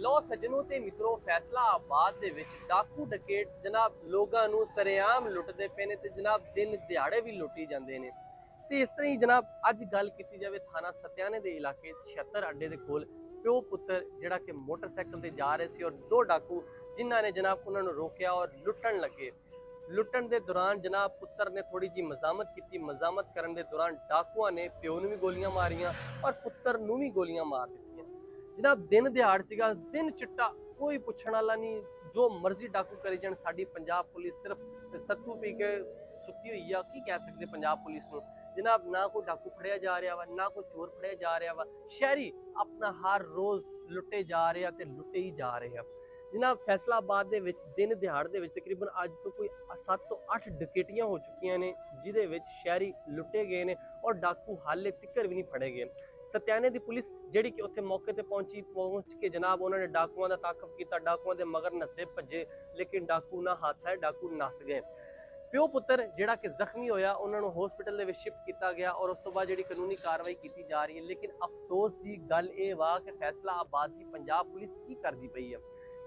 ਲੋ ਸੱਜਣੋ ਤੇ ਮਿੱਤਰੋ, ਫੈਸਲਾਬਾਦ ਦੇ ਵਿੱਚ ਡਾਕੂ ਡਕੈਤ ਜਨਾਬ ਲੋਕਾਂ ਨੂੰ ਸਰੇਆਮ ਲੁੱਟਦੇ ਪਏ ਨੇ ਤੇ ਜਨਾਬ ਦਿਨ ਦਿਹਾੜੇ ਵੀ ਲੁੱਟੀ ਜਾਂਦੇ ਨੇ। ਤੇ ਇਸ ਤਰ੍ਹਾਂ ਹੀ ਜਨਾਬ ਅੱਜ ਗੱਲ ਕੀਤੀ ਜਾਵੇ ਥਾਣਾ ਸਤਿਆਣੇ ਦੇ ਇਲਾਕੇ 76 ਅੱਡੇ ਦੇ ਕੋਲ ਪਿਓ ਪੁੱਤਰ ਜਿਹੜਾ ਕਿ ਮੋਟਰਸਾਈਕਲ ਤੇ ਜਾ ਰਹੇ ਸੀ ਔਰ ਦੋ ਡਾਕੂ ਜਿਨ੍ਹਾਂ ਨੇ ਜਨਾਬ ਉਹਨਾਂ ਨੂੰ ਰੋਕਿਆ ਔਰ ਲੁੱਟਣ ਲੱਗੇ। ਲੁੱਟਣ ਦੇ ਦੌਰਾਨ ਜਨਾਬ ਪੁੱਤਰ ਨੇ ਥੋੜੀ ਜੀ ਮਜ਼ਾਮਤ ਕੀਤੀ। ਮਜ਼ਾਮਤ ਕਰਨ ਦੇ ਦੌਰਾਨ ਡਾਕੂਆਂ ਨੇ ਪਿਓ ਨੂੰ ਵੀ ਗੋਲੀਆਂ ਮਾਰੀਆਂ ਔਰ ਪੁੱਤਰ ਨੂੰ ਵੀ ਗੋਲੀਆਂ ਮਾਰ ਦਿੱਤੀਆਂ। ਜਨਾਬ ਦਿਨ ਦਿਹਾੜ ਸੀਗਾ, ਦਿਨ ਚਿੱਟਾ, ਕੋਈ ਪੁੱਛਣ ਵਾਲਾ ਨਹੀਂ, ਜੋ ਮਰਜ਼ੀ ਡਾਕੂ ਕਰੀ ਜਾਣ। ਸਾਡੀ ਪੰਜਾਬ ਪੁਲਿਸ ਸਿਰਫ ਸੱਤੂ ਪੀ ਕੇ ਸੁੱਤੀ ਹੋਈ ਆ। ਕੀ ਕਹਿ ਸਕਦੇ ਪੰਜਾਬ ਪੁਲਿਸ ਨੂੰ ਜਨਾਬ? ਨਾ ਕੋਈ ਡਾਕੂ ਫੜਿਆ ਜਾ ਰਿਹਾ ਵਾ, ਨਾ ਕੋਈ ਚੋਰ ਫੜਿਆ ਜਾ ਰਿਹਾ ਵਾ। ਸ਼ਹਿਰੀ ਆਪਣਾ ਹਰ ਰੋਜ਼ ਲੁੱਟੇ ਜਾ ਰਹੇ ਆ ਤੇ ਲੁੱਟੇ ਹੀ ਜਾ ਰਹੇ ਆ। ਜਨਾਬ ਫੈਸਲਾਬਾਦ ਦੇ ਵਿੱਚ ਦਿਨ ਦਿਹਾੜ ਦੇ ਵਿੱਚ ਤਕਰੀਬਨ ਅੱਜ ਤੋਂ ਕੋਈ 7 ਤੋਂ 8 ਡਕੈਤੀਆਂ ਹੋ ਚੁੱਕੀਆਂ ਨੇ, ਜਿਹਦੇ ਵਿੱਚ ਸ਼ਹਿਰੀ ਲੁੱਟੇ ਗਏ ਨੇ ਔਰ ਡਾਕੂ ਹਾਲੇ ਤੱਕ ਵੀ ਨਹੀਂ ਫੜੇ ਗਏ। ਸਤਿਆਣੇ ਦੀ ਪੁਲਿਸ ਜਿਹੜੀ ਕਿ ਉੱਥੇ ਮੌਕੇ ਤੇ ਪਹੁੰਚ ਕੇ ਜਨਾਬ ਉਹਨਾਂ ਨੇ ਡਾਕੂਆਂ ਦਾ ਤਾਕਬ ਕੀਤਾ। ਡਾਕੂਆਂ ਦੇ ਮਗਰ ਨੱਸੇ ਭੱਜੇ, ਲੇਕਿਨ ਡਾਕੂ ਨਾ ਹੱਥ ਆਏ, ਡਾਕੂ ਨੱਸ ਗਏ। ਪਿਓ ਪੁੱਤਰ ਜਿਹੜਾ ਕਿ ਜ਼ਖਮੀ ਹੋਇਆ ਉਹਨਾਂ ਨੂੰ ਹਸਪੀਟਲ ਦੇ ਵਿੱਚ ਸ਼ਿਫਟ ਕੀਤਾ ਗਿਆ ਔਰ ਉਸ ਤੋਂ ਬਾਅਦ ਜਿਹੜੀ ਕਾਨੂੰਨੀ ਕਾਰਵਾਈ ਕੀਤੀ ਜਾ ਰਹੀ ਹੈ। ਲੇਕਿਨ ਅਫਸੋਸ ਦੀ ਗੱਲ ਇਹ ਵਾ ਕਿ ਫੈਸਲਾਬਾਦ ਦੀ ਪੰਜਾਬ ਪੁਲਿਸ ਕੀ ਕਰਦੀ ਪਈ ਹੈ?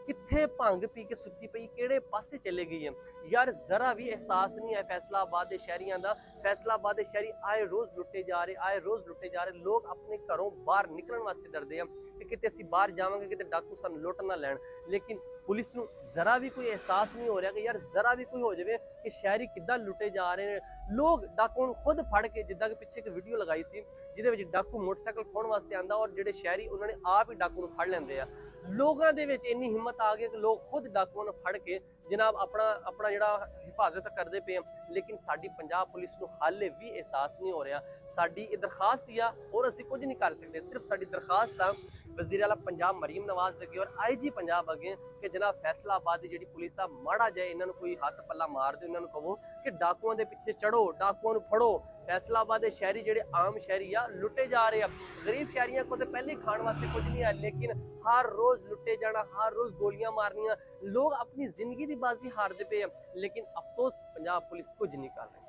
ਕਿੱਥੇ ਭੰਗ ਪੀ ਕੇ ਸੁੱਤੀ ਪਈ, ਕਿਹੜੇ ਪਾਸੇ ਚਲੇ ਗਈ ਹੈ ਯਾਰ? ਜ਼ਰਾ ਵੀ ਅਹਿਸਾਸ ਨਹੀਂ ਹੈ ਫੈਸਲਾਬਾਦ ਦੇ ਸ਼ਹਿਰੀਆਂ ਦਾ। ਫੈਸਲਾਬਾਦ ਦੇ ਸ਼ਹਿਰੀ ਆਏ ਰੋਜ਼ ਲੁੱਟੇ ਜਾ ਰਹੇ, ਆਏ ਰੋਜ਼ ਲੁੱਟੇ ਜਾ ਰਹੇ। ਲੋਕ ਆਪਣੇ ਘਰੋਂ ਬਾਹਰ ਨਿਕਲਣ ਵਾਸਤੇ ਡਰਦੇ ਆ ਕਿ ਕਿਤੇ ਅਸੀਂ ਬਾਹਰ ਜਾਵਾਂਗੇ, ਕਿਤੇ ਡਾਕੂ ਸਾਨੂੰ ਲੁੱਟ ਨਾ ਲੈਣ। ਲੇਕਿਨ ਪੁਲਿਸ ਨੂੰ ਜ਼ਰਾ ਵੀ ਕੋਈ ਅਹਿਸਾਸ ਨਹੀਂ ਹੋ ਰਿਹਾ ਕਿ ਯਾਰ ਜ਼ਰਾ ਵੀ ਕੋਈ ਹੋ ਜਾਵੇ ਕਿ ਸ਼ਹਿਰੀ ਕਿੱਦਾਂ ਲੁੱਟੇ ਜਾ ਰਹੇ ਨੇ। ਲੋਕ ਡਾਕੂ ਨੂੰ ਖੁਦ ਫੜ ਕੇ, ਜਿੱਦਾਂ ਕਿ ਪਿੱਛੇ ਇੱਕ ਵੀਡੀਓ ਲਗਾਈ ਸੀ ਜਿਹਦੇ ਵਿੱਚ ਡਾਕੂ ਮੋਟਰਸਾਈਕਲ ਖੋਹਣ ਵਾਸਤੇ ਆਂਦਾ ਔਰ ਜਿਹੜੇ ਸ਼ਹਿਰੀ ਉਹਨਾਂ ਨੇ ਆਪ ਹੀ ਡਾਕੂ ਨੂੰ ਫੜ ਲੈਂਦੇ ਆ। ਲੋਕਾਂ ਦੇ ਵਿੱਚ ਇੰਨੀ ਹਿੰਮਤ ਆ ਗਈ ਕਿ ਲੋਕ ਖੁਦ ਡਾਕੂਆਂ ਨੂੰ ਫੜ ਕੇ ਜਨਾਬ ਆਪਣਾ ਜਿਹੜਾ ਹਿਫਾਜ਼ਤ ਕਰਦੇ ਪਏ। ਲੇਕਿਨ ਸਾਡੀ ਪੰਜਾਬ ਪੁਲਿਸ ਨੂੰ ਹਾਲੇ ਵੀ ਅਹਿਸਾਸ ਨਹੀਂ ਹੋ ਰਿਹਾ। ਸਾਡੀ ਇਹ ਦਰਖਾਸਤ ਆ, ਹੋਰ ਅਸੀਂ ਕੁਝ ਨਹੀਂ ਕਰ ਸਕਦੇ। ਸਿਰਫ ਸਾਡੀ ਦਰਖਾਸਤ ਆ ਵਜ਼ੀਰ ਆਲਾ ਪੰਜਾਬ ਮਰੀਮ ਨਵਾਜ਼ ਅੱਗੇ ਔਰ IG ਪੰਜਾਬ ਅੱਗੇ ਕਿ ਜਨਾਬ ਫੈਸਲਾਬਾਦ ਦੀ ਜਿਹੜੀ ਪੁਲਿਸ ਆ, ਮਾੜਾ ਜਾਏ ਇਹਨਾਂ ਨੂੰ ਕੋਈ ਹੱਥ ਪੱਲਾ ਮਾਰ ਦਿਓ। ਇਹਨਾਂ ਨੂੰ ਕਹੋ ਕਿ ਡਾਕੂਆਂ ਦੇ ਪਿੱਛੇ ਚੜੋ, ਡਾਕੂਆਂ ਨੂੰ ਫੜੋ। ਫੈਸਲਾਬਾਦ ਦੇ ਸ਼ਹਿਰੀ ਜਿਹੜੇ ਆਮ ਸ਼ਹਿਰੀ ਆ ਲੁੱਟੇ ਜਾ ਰਹੇ ਆ। ਗਰੀਬ ਸ਼ਹਿਰੀਆਂ ਕੋਲ ਤਾਂ ਪਹਿਲੇ ਖਾਣ ਵਾਸਤੇ ਕੁਝ ਨਹੀਂ ਆ, ਲੇਕਿਨ ਹਰ ਰੋਜ਼ ਲੁੱਟੇ ਜਾਣਾ, ਹਰ ਰੋਜ਼ ਗੋਲੀਆਂ ਮਾਰਨੀਆਂ। ਲੋਕ ਆਪਣੀ ਜ਼ਿੰਦਗੀ ਦੀ ਬਾਜ਼ੀ ਹਾਰਦੇ ਪਏ ਆ, ਲੇਕਿਨ ਅਫਸੋਸ ਪੰਜਾਬ ਪੁਲਿਸ ਕੁਝ ਨਹੀਂ ਕਰ ਰਹੀ।